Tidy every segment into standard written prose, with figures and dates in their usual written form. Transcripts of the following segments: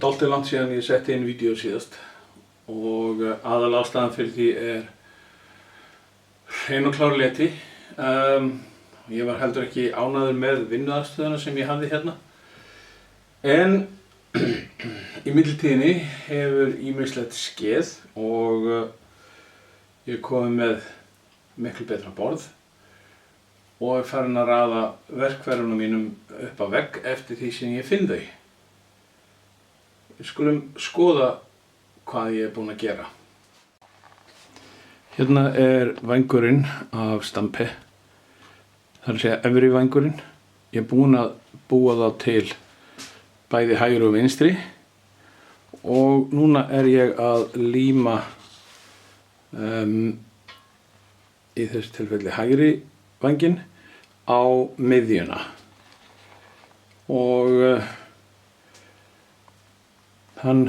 dálítið langt síðan ég setti inn vídeó síðast og aðalástæðan fyrir því hrein og klár leti. Ég var heldur ekki ánægður með vinnuaðstöðuna sem ég hafði hérna. En í millitíðinni hefur ýmislegt skeð og ég er kominn með miklu betra borð og er farin að raða verkfærunum mínum upp á vegg eftir því sem ég finn þau. Við skulum skoða hvað ég er búinn að gera. Hérna er vængurinn af stampi. Það er að segja efri vængurinn. Ég er búinn að búa þá til bæði hægri og vinstri og núna er ég að líma í þessu tilfelli hægri vænginn á miðjuna og hann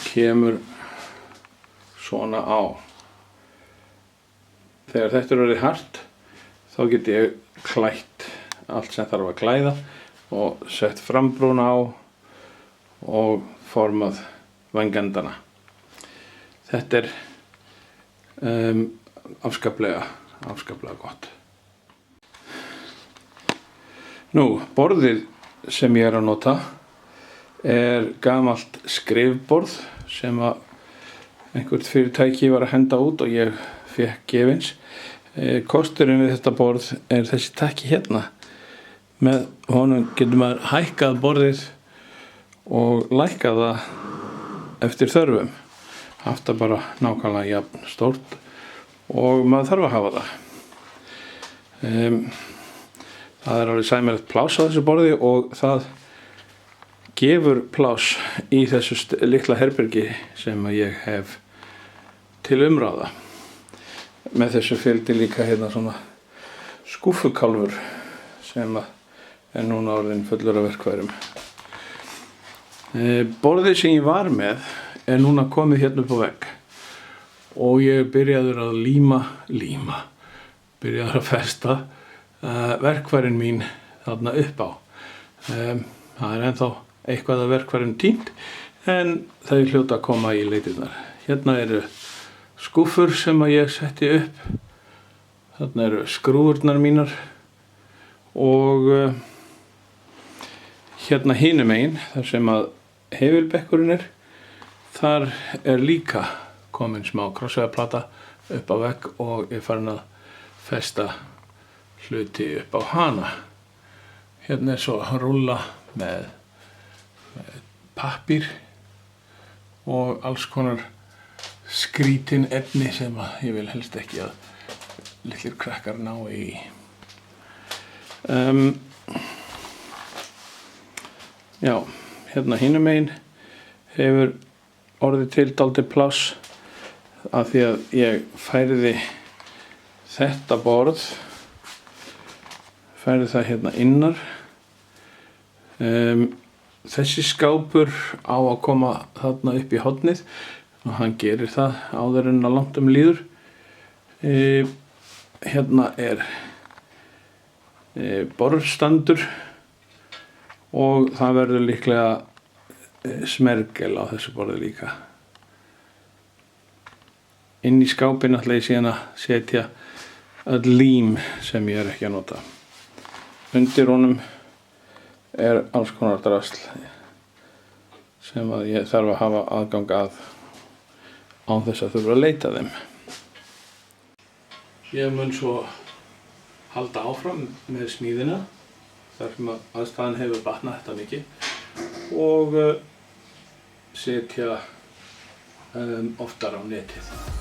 kemur svona á. Þegar þetta er orðið hart þá get ég klætt allt sem þarf að klæða og sett frambrún á og formað vængendana. Þetta er afskaplega gott. Nú, borðið sem ég er að nota er gamalt skrifborð sem að einhvert fyrirtæki var að henda út og ég fékk gefins. Kosturinn við þetta borð er þessi takki hérna. Með honum getur maður hækkað borðið og lækkað það eftir þörfum. Haft það bara nákvæmlega jafn stórt og maður þarf að hafa það. Það er alveg sæmilegt pláss á þessu borði og það gefur pláss í þessu litla herbergi sem ég hef til umráða. Með þessu fylgdi líka hérna svona skúffukálfur sem er núna orðinn fullur af verkfærum. Borðið sem ég var með er núna komið hérna upp á vegg og ég er byrjaður að byrjaður að festa verkfærin mín þarna upp á. Það er ennþá eitthvað að verkfærin týnt en þau hljóta að koma í leitirnar. Hérna eru skúffur sem að ég setti upp. Þarna eru skrúfurnar mínar og hérna hinum megin þar sem að hefilbekkurinn er, þar er líka komin smá krossveðarplata upp á vegg og ég er farin að festa hluti upp á hana. Hérna er svo rúlla með pappír og alls konar skrítin efni sem ég vil helst ekki að litlir krakkar ná í. Já, hérna hinum megin hefur orðið til dálítið pláss af því að ég færði þetta borð, færði það hérna innar. Þessi skápur á að koma þarna upp í hornið og hann gerir það áður en að langt líður. Hérna er borðstandur og það verður líklega smergel á þessu borði líka. Inn í skápinn ætla ég síðan að setja öll lím sem ég er ekki að nota. Undir honum er alls konar drasl sem að ég þarf að hafa aðgang að án þess að þurfa að leita þeim. Ég mun svo halda áfram með smíðina þar sem að aðstæðan hefur batnað þetta mikið og setja oftar á netið.